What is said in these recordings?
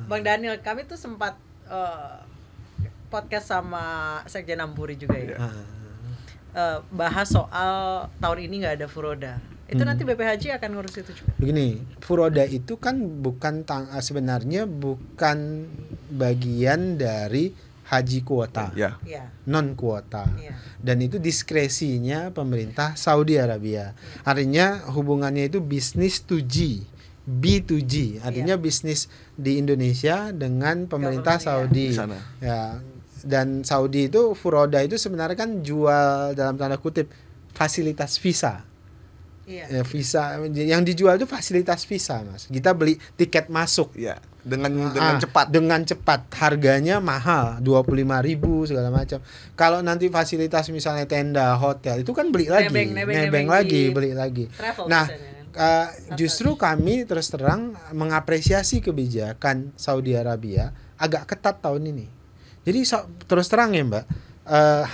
Bang Daniel, kami tuh sempat podcast sama Sekjen Ampuri juga ya. Bahas soal tahun ini nggak ada furoda. Itu nanti BPHJ akan ngurus itu juga. Begini, furoda itu kan sebenarnya bukan bagian dari haji kuota, non kuota, dan itu diskresinya pemerintah Saudi Arabia. Artinya hubungannya itu business to G, B2G, artinya bisnis di Indonesia dengan pemerintah Saudi. Ya, dan Saudi itu furoda itu sebenarnya kan jual dalam tanda kutip fasilitas visa. Ya, visa yang dijual itu fasilitas visa, Mas. Kita beli tiket masuk dengan cepat, harganya mahal 25.000 segala macam. Kalau nanti fasilitas misalnya tenda, hotel itu kan beli lagi, nebeng lagi, beli lagi. Nah, justru kami terus terang mengapresiasi kebijakan Saudi Arabia agak ketat tahun ini. Jadi terus terang ya Mbak,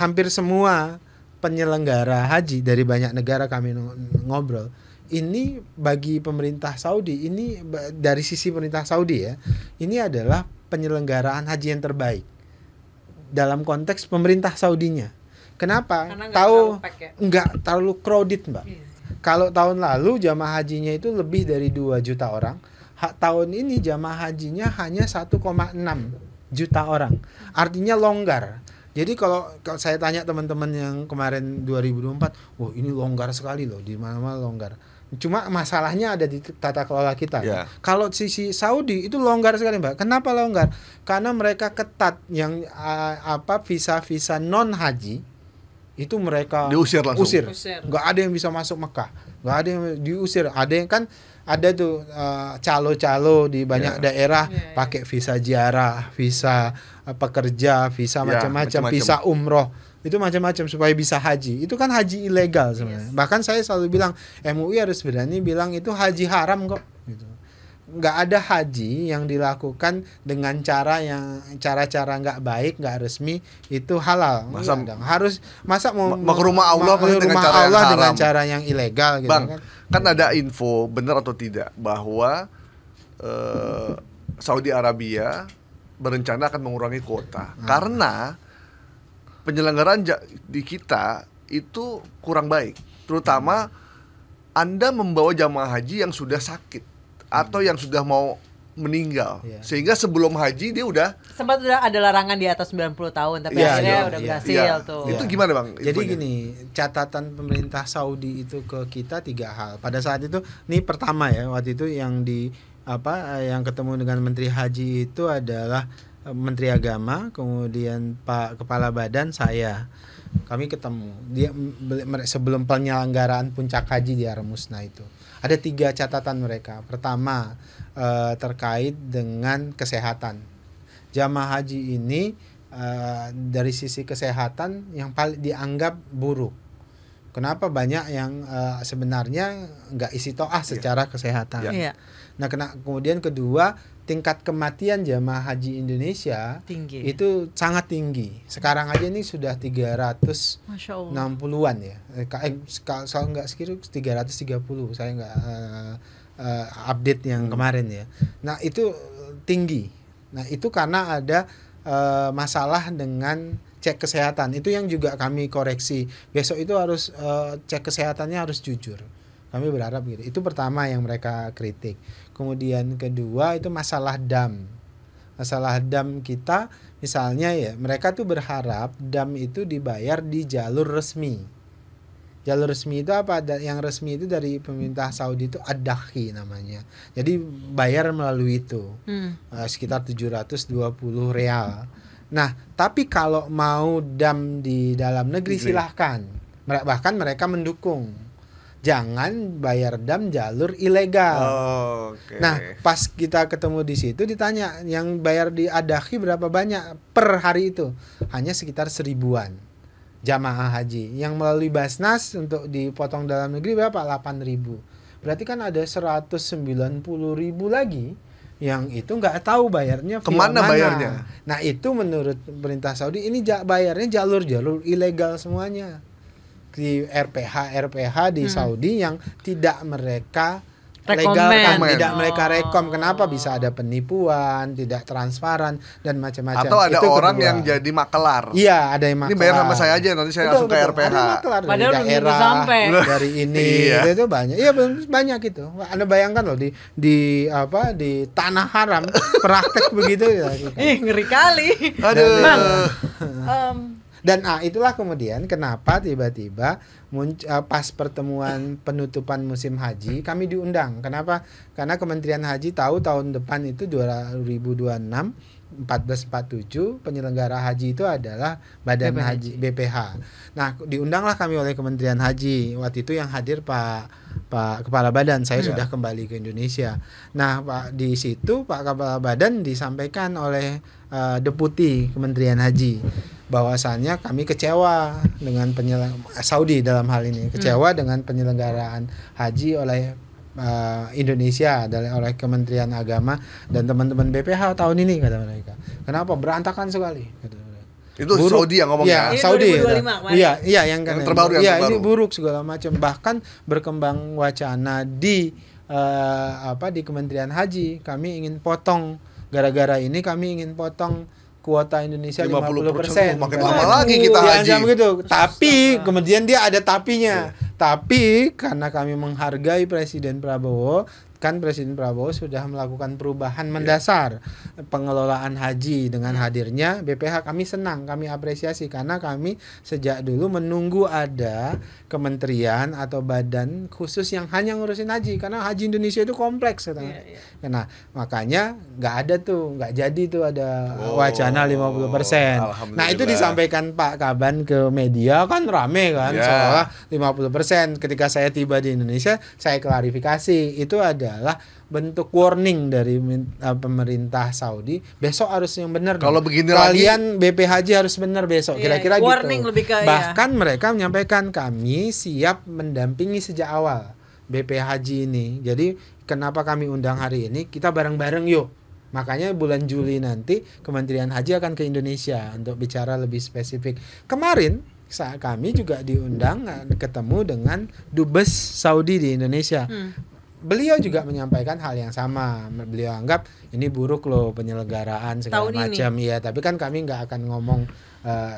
hampir semua penyelenggara haji dari banyak negara kami ngobrol, ini bagi pemerintah Saudi, ini dari sisi pemerintah Saudi ya, ini adalah penyelenggaraan haji yang terbaik dalam konteks pemerintah Saudinya. Kenapa? Nggak terlalu crowded Mbak. Kalau tahun lalu jamaah hajinya itu lebih dari 2 juta orang, tahun ini jamaah hajinya hanya 1,6 juta orang. Artinya longgar. Jadi kalau saya tanya teman-teman yang kemarin 2024, wah ini longgar sekali loh, di mana-mana longgar. Cuma masalahnya ada di tata kelola kita. Kalau sisi Saudi itu longgar sekali Mbak. Kenapa longgar? Karena mereka ketat yang visa-visa non haji itu mereka usir. Nggak ada yang bisa masuk Mekah. Nggak ada yang diusir. Ada yang kan ada tuh calo-calo di banyak daerah pakai visa ziarah, visa pekerja, visa macam-macam, visa umroh, itu macam-macam supaya bisa haji. Itu kan haji ilegal sebenarnya. Bahkan saya selalu bilang MUI harus berani bilang itu haji haram kok. Gitu. Nggak ada haji yang dilakukan dengan cara-cara nggak baik, nggak resmi itu halal. Masa mau ke rumah Allah dengan cara yang ilegal gitu. Bang, kan ada info benar atau tidak bahwa Saudi Arabia berencana akan mengurangi kuota karena penyelenggaraan di kita itu kurang baik, terutama Anda membawa jamaah haji yang sudah sakit atau yang sudah mau meninggal, sehingga sebelum haji dia sempat ada larangan di atas 90 tahun tapi akhirnya udah berhasil tuh. Itu gimana Bang? Jadi gini, catatan pemerintah Saudi itu ke kita 3 hal. Pada saat itu, ini pertama ya, waktu itu yang yang ketemu dengan Menteri Haji itu adalah Menteri Agama, kemudian Pak Kepala Badan, saya. Kami ketemu. Sebelum penyelenggaraan puncak haji di Aramusna itu. Ada 3 catatan mereka. Pertama, terkait dengan kesehatan. Jamaah haji ini dari sisi kesehatan yang paling dianggap buruk. Kenapa? Banyak yang sebenarnya nggak istiqoah secara kesehatan. Nah, kemudian kedua, tingkat kematian jamaah haji Indonesia itu sangat tinggi. Sekarang aja ini sudah 360-an ya. Kalau nggak sekitar 330, saya nggak update yang kemarin ya. Nah, itu tinggi. Nah, itu karena ada masalah dengan cek kesehatan. Itu yang juga kami koreksi. Besok itu harus cek kesehatannya harus jujur. Kami berharap gitu. Itu pertama yang mereka kritik. Kemudian kedua itu masalah dam. Masalah dam kita misalnya ya, mereka tuh berharap dam itu dibayar di jalur resmi. Jalur resmi itu apa? Yang resmi itu dari pemerintah Saudi itu ad-dakhi namanya. Jadi bayar melalui itu. Sekitar 720 real. Nah, tapi kalau mau dam di dalam negeri silahkan. Bahkan mereka mendukung. Jangan bayar dam jalur ilegal. Nah, pas kita ketemu di situ ditanya, yang bayar di ad-dakhi berapa banyak per hari itu? Hanya sekitar 1000-an jamaah haji. Yang melalui Basnas untuk dipotong dalam negeri berapa? 8.000. Berarti kan ada 190.000 lagi yang itu nggak tahu bayarnya kemana bayarnya. Nah, itu menurut pemerintah Saudi ini bayarnya jalur-jalur ilegal semuanya. Di RPH di Saudi yang tidak mereka legal kan, tidak mereka rekom. Kenapa bisa ada penipuan, tidak transparan dan macam-macam. Atau ada itu orang yang jadi makelar. Iya, ada yang makelar. Ini bayar sama saya aja, nanti saya langsung ke RPH. Ada makelar dari daerah, dari ini, itu banyak. Iya, banyak gitu. Anda bayangkan loh di tanah haram praktek begitu ya. Ngeri kali. Aduh. Dan itulah kemudian kenapa tiba-tiba pas pertemuan penutupan musim haji kami diundang. Kenapa? Karena Kementerian Haji tahu tahun depan itu 2026 1447 penyelenggara haji itu adalah Badan Haji BPH. Nah, diundanglah kami oleh Kementerian Haji. Waktu itu yang hadir Pak Kepala Badan. Saya sudah kembali ke Indonesia. Nah, di situ Pak Kepala Badan disampaikan oleh Deputi Kementerian Haji bahwasannya kami kecewa dengan Saudi dalam hal ini kecewa dengan penyelenggaraan haji oleh Indonesia oleh Kementerian Agama dan teman-teman BPH tahun ini, kata mereka. Kenapa berantakan sekali? Itu buruk. Saudi yang ngomongnya. Ya, Saudi. Iya, yang terbaru. Ini buruk segala macam. Bahkan berkembang wacana di Kementerian Haji, kami ingin potong, gara-gara ini kami ingin potong kuota Indonesia 50%. Makin lama lagi kita haji. Gitu. Tapi kemudian dia ada tapinya. Tapi karena kami menghargai Presiden Prabowo, kan Presiden Prabowo sudah melakukan perubahan mendasar pengelolaan haji dengan hadirnya BPH. Kami senang, kami apresiasi karena kami sejak dulu menunggu ada kementerian atau badan khusus yang hanya ngurusin haji, karena haji Indonesia itu kompleks. Nah, makanya nggak jadi tuh ada wacana 50%. Nah, itu disampaikan Pak Kaban ke media kan rame kan, soalnya 50%. Ketika saya tiba di Indonesia, saya klarifikasi itu adalah bentuk warning dari pemerintah Saudi. Besok harus yang benar. Kalau begini kalian BPH harus benar besok. Kira-kira warning gitu. Lebih ke, bahkan mereka menyampaikan kami siap mendampingi sejak awal BPH ini. Jadi kenapa kami undang hari ini? Kita bareng-bareng yuk. Makanya bulan Juli nanti Kementerian Haji akan ke Indonesia untuk bicara lebih spesifik. Kemarin saat kami juga diundang ketemu dengan Dubes Saudi di Indonesia. Beliau juga menyampaikan hal yang sama. Beliau anggap ini buruk loh penyelenggaraan segala macam. Ya, tapi kan kami nggak akan ngomong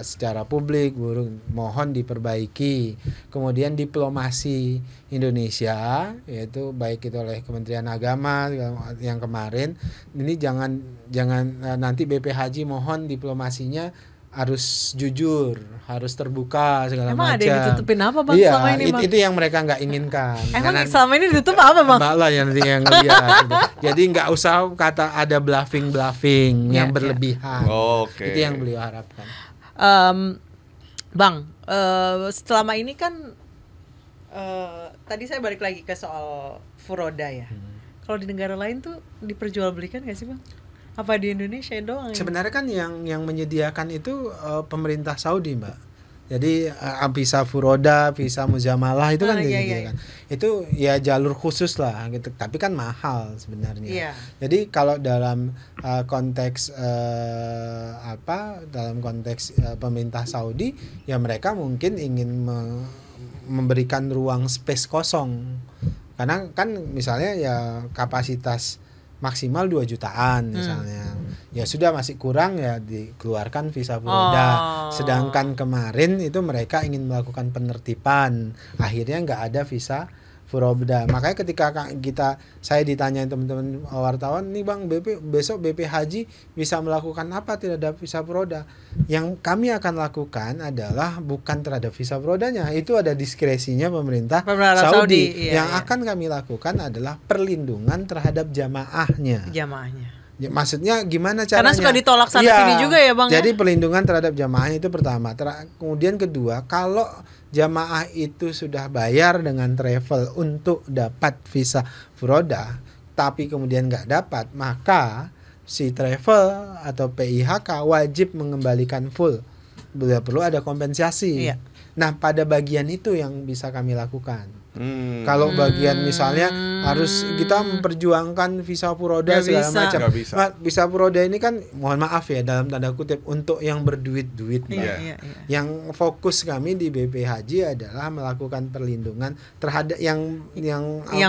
secara publik, buruk, mohon diperbaiki. Kemudian diplomasi Indonesia, yaitu baik itu oleh Kementerian Agama yang kemarin, ini jangan nanti BP Haji mohon diplomasinya harus jujur, harus terbuka segala macam. Emang ada yang ditutupin apa Bang selama ini Bang? Itu yang mereka nggak inginkan. Emang selama ini ditutup apa Bang? Mbak lah yang lihat. Jadi nggak usah kata ada bluffing yang berlebihan. Itu yang beliau harapkan. Bang, selama ini kan tadi saya balik lagi ke soal furoda ya. Kalau di negara lain tuh diperjualbelikan nggak sih Bang? Apa di Indonesia doang? Sebenarnya kan yang menyediakan itu pemerintah Saudi, Mbak. Jadi visa furoda, visa muzamalah itu kan disediakan. Itu ya jalur khusus lah gitu. Tapi kan mahal sebenarnya. Jadi kalau dalam konteks pemerintah Saudi, ya mereka mungkin ingin memberikan ruang space kosong. Karena kan misalnya ya kapasitas maksimal 2 jutaan misalnya. Ya sudah masih kurang ya dikeluarkan visa furoda. Sedangkan kemarin itu mereka ingin melakukan penertiban. Akhirnya nggak ada visa furoda. Makanya ketika saya ditanya teman-teman wartawan, nih Bang, besok BP Haji bisa melakukan apa tidak ada visa furoda? Yang kami akan lakukan adalah bukan terhadap visa furodanya, itu ada diskresinya pemerintah Saudi. Yang akan kami lakukan adalah perlindungan terhadap jamaahnya. Maksudnya gimana caranya? Karena suka ditolak sana sini juga ya Bang. Jadi perlindungan terhadap jamaahnya itu pertama. Kemudian kedua, kalau jamaah itu sudah bayar dengan travel untuk dapat visa furoda, tapi kemudian nggak dapat, maka si travel atau PIHK wajib mengembalikan full. Perlu ada kompensasi. Nah, pada bagian itu yang bisa kami lakukan. Kalau bagian misalnya harus kita memperjuangkan visa Furoda segala macam. Visa Furoda ini kan mohon maaf ya dalam tanda kutip untuk yang berduit-duit. Yang fokus kami di BP Haji adalah melakukan perlindungan terhadap yang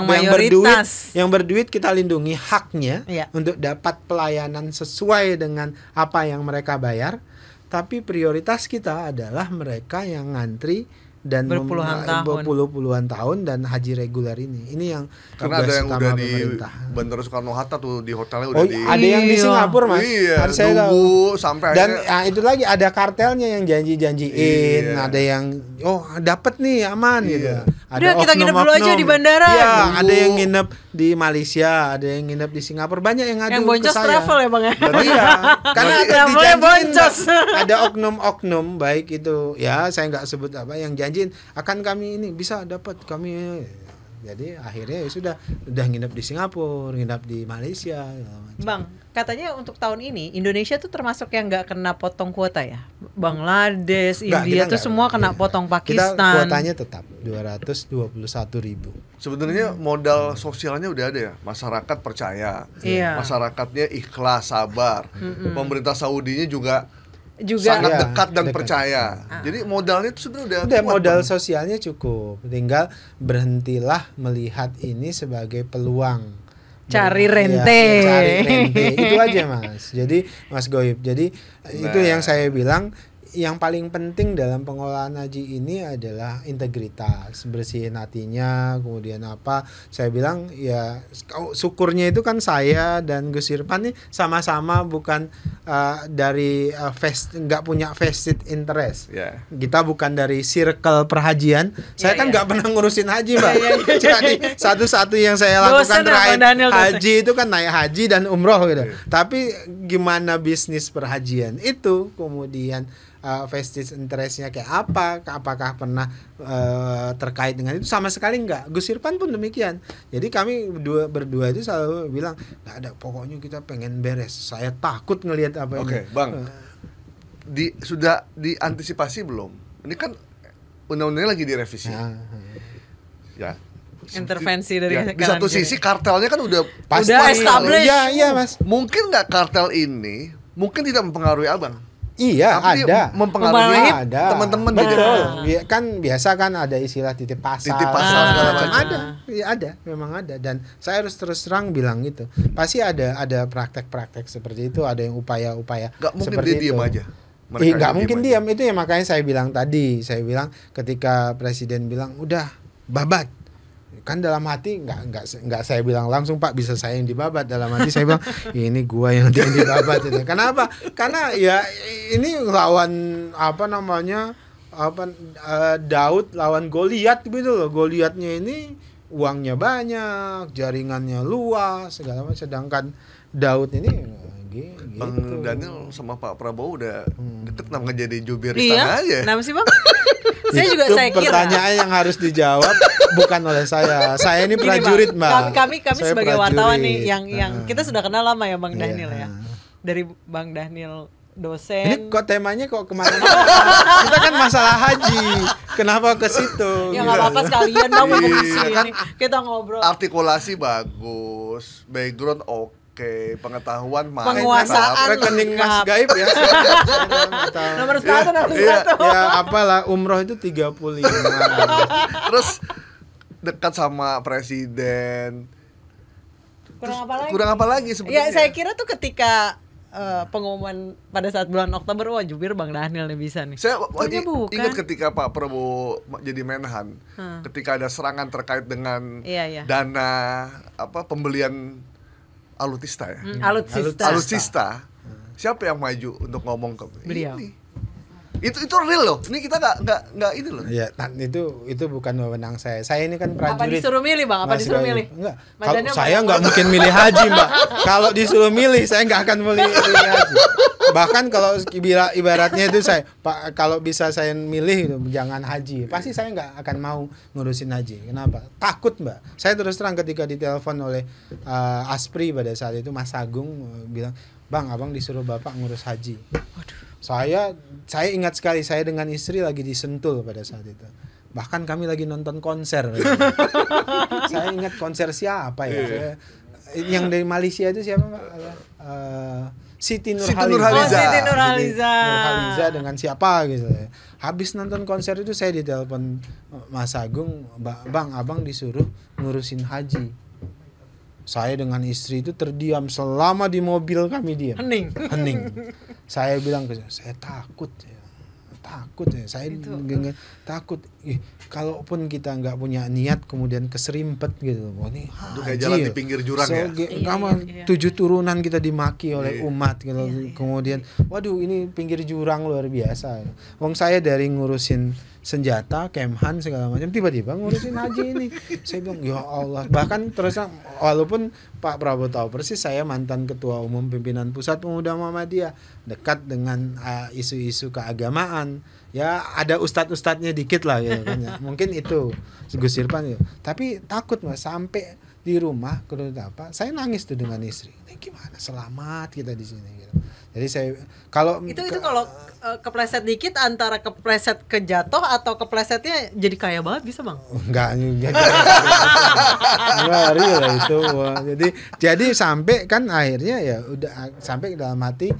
berduit, yang berduit kita lindungi haknya untuk dapat pelayanan sesuai dengan apa yang mereka bayar. Tapi prioritas kita adalah mereka yang ngantri dan berpuluhan tahun dan haji reguler ini yang karena ada yang udah di Bandara Soekarno Hatta tuh di hotelnya udah ada yang di Singapura Mas. Saya nunggu sampai dan itu lagi ada kartelnya yang janjiin, ada yang dapat nih aman gitu. Udah kita nginep dulu aja di bandara. Iya, ada yang nginep di Malaysia, ada yang nginep di Singapura, banyak yang ngadu ke saya. Travel ya Bang ya. Iya, karena travelnya boncos. Ada oknum-oknum baik itu ya saya nggak sebut apa yang janjiin akan kami ini bisa dapat kami. Jadi akhirnya ya sudah nginep di Singapura, nginep di Malaysia. Bang, katanya untuk tahun ini Indonesia tuh termasuk yang nggak kena potong kuota ya. Bangladesh, India tuh semua kena potong Pakistan. Kita kuotanya tetap 221.000. Sebenarnya modal sosialnya udah ada ya. Masyarakat percaya, masyarakatnya ikhlas, sabar. Pemerintah Saudinya juga sangat dekat dan percaya. Jadi modalnya itu sudah udah modal sosialnya cukup. Tinggal berhentilah melihat ini sebagai peluang. Cari rente. Itu aja Mas. Jadi Mas Goib. Jadi itu yang saya bilang yang paling penting dalam pengelolaan haji ini adalah integritas, bersihin hatinya, kemudian apa? Saya bilang ya syukurnya itu kan saya dan Gus Irfan nih sama-sama bukan dari nggak punya vested interest. Kita bukan dari circle perhajian. Saya kan nggak pernah ngurusin haji, Mbak. Jadi satu-satu yang saya lakukan terakhir haji itu kan naik haji dan umroh gitu. Tapi gimana bisnis perhajian itu kemudian vested interest-nya kayak apa, apakah pernah terkait dengan itu, sama sekali enggak. Gus Irfan pun demikian. Jadi kami berdua itu selalu bilang nggak ada, pokoknya kita pengen beres. Saya takut ngelihat apa ini. Bang, sudah diantisipasi belum? Ini kan undang-undangnya lagi direvisi. Ya. Intervensi dari di satu sisi kartelnya kan udah established. Iya Mas. Mungkin nggak kartel ini mungkin tidak mempengaruhi abang. Iya, tapi ada mempengaruhi teman-teman betul. Kan biasa kan ada istilah titip pasar segala macam. Ada, memang ada, dan saya harus terus terang bilang gitu. Pasti ada praktek-praktek seperti itu, ada yang upaya-upaya seperti itu. Nggak mungkin dia diam aja. Nggak mungkin diam, itu ya makanya saya bilang tadi. Saya bilang ketika presiden bilang udah babat, kan dalam hati nggak saya bilang langsung Pak bisa saya yang dibabat, dalam hati saya bilang ini gua yang dibabat itu. Kenapa? Karena ya ini lawan Daud lawan Goliat gitu loh. Goliatnya ini uangnya banyak, jaringannya luas segala macam, sedangkan Daud ini gitu. Bang Daniel sama Pak Prabowo udah deket, nama jadi jubir istana aja. Kenapa sih Bang? Saya juga saya kira pertanyaan yang harus dijawab bukan oleh saya. Saya ini prajurit, Mbak. Kami sebagai wartawan nih yang kita sudah kenal lama ya Bang Daniel ya. Dari Bang Daniel dosen. Ini kok temanya kemana-mana? Kita kan masalah haji. Kenapa ke situ? Ya nggak apa-apa sekalian Bang mau ke sini. Kita ngobrol. Artikulasi bagus, background pengetahuan penguasaan rekening Mas Gaib ya. Nomor 1. Ya apalah, umroh itu 35. Terus dekat sama presiden. Kurang apa lagi sebenarnya? Ya saya kira tuh ketika pengumuman pada saat bulan Oktober, jubir Bang Daniel nih bisa nih. Saya ingat ketika Pak Prabowo jadi Menhan, ketika ada serangan terkait dengan dana pembelian Alutsista ya. Alutsista. Siapa yang maju untuk ngomong ke beliau? Itu real loh. Ini kita nggak ini loh. Iya, itu bukan wewenang saya. Saya ini kan prajurit. Apa disuruh milih, Bang? Disuruh milih? Enggak. Kalau saya nggak mungkin milih haji, Mbak. Kalau disuruh milih, saya nggak akan milih haji. Bahkan kalau ibaratnya itu saya, Pak, kalau bisa saya milih itu jangan haji, pasti saya nggak akan mau ngurusin haji. Kenapa? Takut, Mbak. Saya terus terang ketika ditelepon oleh Aspri pada saat itu, Mas Agung bilang, Bang, abang disuruh bapak ngurus haji. Waduh. Saya ingat sekali saya dengan istri lagi di Sentul pada saat itu. Bahkan kami lagi nonton konser. Saya ingat konser siapa ya? Saya, yang dari Malaysia itu siapa Pak? Siti Nurhaliza. Siti Nurhaliza Dengan siapa gitu. Habis nonton konser itu saya ditelepon Mas Agung, Bang, abang disuruh ngurusin haji. Saya dengan istri itu terdiam selama di mobil kami diam. Hening. Saya bilang ke saya takut ya. Saya takut. Kalaupun kita nggak punya niat kemudian keserimpet gitu. Wah, ini kayak jalan di pinggir jurang ya. 7 turunan kita dimaki oleh umat gitu. Kemudian waduh ini pinggir jurang luar biasa. Wong saya dari ngurusin senjata, kemhan segala macam tiba-tiba ngurusin haji ini. Saya bilang ya Allah. Bahkan terus walaupun Pak Prabowo tahu persis saya mantan ketua umum pimpinan Pusat Pemuda Muhammadiyah, dekat dengan isu-isu keagamaan. Ya ada ustadz-ustadznya dikit lah ya kan. Mungkin itu Gus Irfan ya. Tapi takut Mas sampai di rumah saya nangis tuh dengan istri. Gimana selamat kita di sini gitu. Jadi saya kalau kepleset dikit antara kepleset kejatuh atau keplesetnya jadi kaya banget bisa Bang? Enggak real lah itu. Jadi sampai kan akhirnya ya udah sampai dalam hati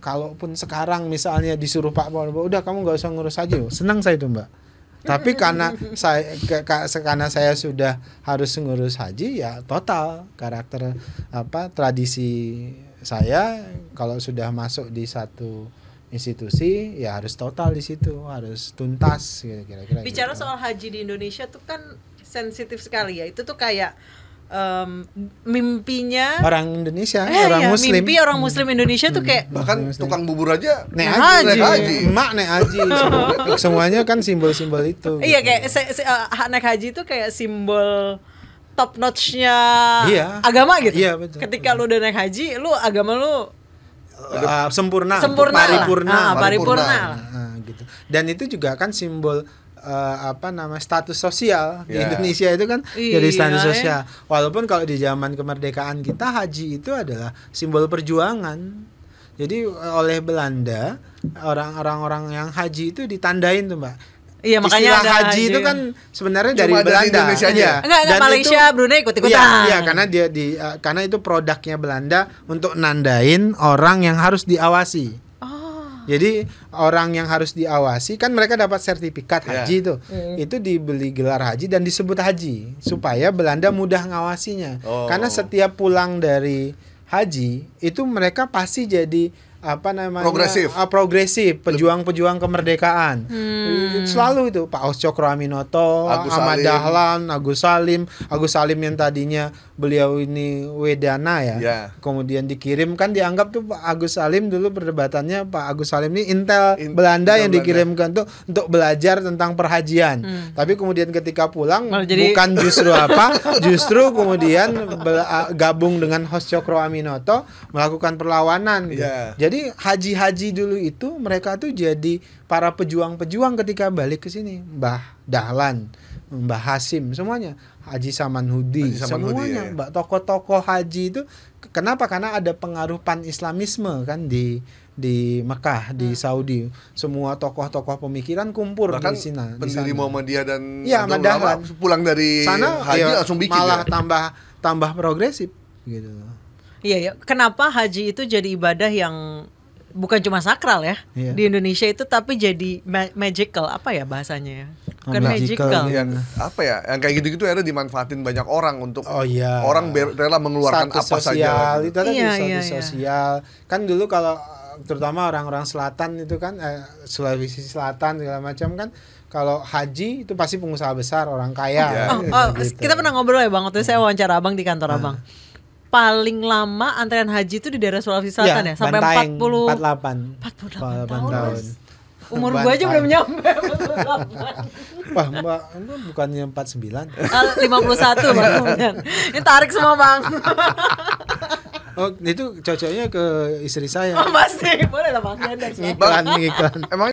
kalaupun sekarang misalnya disuruh Pak Prabowo udah kamu nggak usah ngurus haji, senang saya itu Mbak. Tapi karena saya sudah harus ngurus haji ya total karakter tradisi saya kalau sudah masuk di satu institusi ya harus total di situ, harus tuntas kira-kira. Bicara soal haji di Indonesia tuh kan sensitif sekali ya. Itu tuh kayak mimpinya orang Indonesia, orang Muslim. Mimpi orang Muslim Indonesia tuh kayak bahkan tukang bubur aja naik haji. Emak naik haji. Semuanya kan simbol-simbol itu. Iya gitu. Kayak naik haji itu kayak simbol top notch-nya agama gitu. Iya, betul. Ketika lu udah naik haji, lu agama lu sempurna paripurna. Gitu. Dan itu juga kan simbol status sosial di Indonesia itu kan jadi status sosial. Walaupun kalau di zaman kemerdekaan kita haji itu adalah simbol perjuangan. Jadi oleh Belanda orang-orang yang haji itu ditandain tuh Mbak. Iya makanya ada haji itu kan sebenarnya dari Belanda. Enggak Malaysia, Brunei ikut-ikutan. Iya, karena karena itu produknya Belanda untuk nandain orang yang harus diawasi. Jadi orang yang harus diawasi kan mereka dapat sertifikat haji itu dibeli gelar haji dan disebut haji supaya Belanda mudah ngawasinya. Karena setiap pulang dari haji itu mereka pasti jadi progresif pejuang-pejuang kemerdekaan. Selalu itu Pak Aus Cokroaminoto, Ahmad Dahlan, Agus Salim yang tadinya beliau ini Wedana ya. Kemudian dikirim kan dianggap tuh Pak Agus Salim dulu perdebatannya Pak Agus Salim ini intel Belanda yang dikirimkan tuh untuk belajar tentang perhajian. Tapi kemudian ketika pulang bukan justru kemudian gabung dengan Aus Cokroaminoto melakukan perlawanan. Jadi haji-haji dulu itu mereka tuh jadi para pejuang-pejuang ketika balik ke sini. Mbah Dahlan, Mbah Hasim, semuanya. Haji Samanhudi, semuanya. Mbak tokoh-tokoh haji itu kenapa? Karena ada pengaruh pan-islamisme kan di Mekah, di Saudi. Semua tokoh-tokoh pemikiran kumpul di sini. Pendiri Muhammadiyah dan Dahlan pulang dari sana haji langsung bikin malah tambah progresif gitu. Iya. Kenapa haji itu jadi ibadah yang bukan cuma sakral ya di Indonesia itu, tapi jadi magical, apa ya bahasanya ya? Bukan magical. Yang kayak gitu-gitu akhirnya dimanfaatin banyak orang untuk orang rela mengeluarkan status apa sosial, saja. Itu status sosial. Kan dulu kalau terutama orang-orang selatan itu kan Sulawesi Selatan segala macam kan kalau haji itu pasti pengusaha besar, orang kaya. Gitu. Kita pernah ngobrol ya Bang, waktu saya wawancara Abang di kantor Abang. Paling lama antrean haji itu di daerah Sulawesi Selatan ya sampai 48 tahun. Umur gue aja belum nyampe 48. Wah, Mbak, bukannya 49. 51 Bang. Ini tarik semua Bang. Oh, itu cocoknya ke istri saya. Oh, pasti. Boleh lah Bang. Iklan. Emang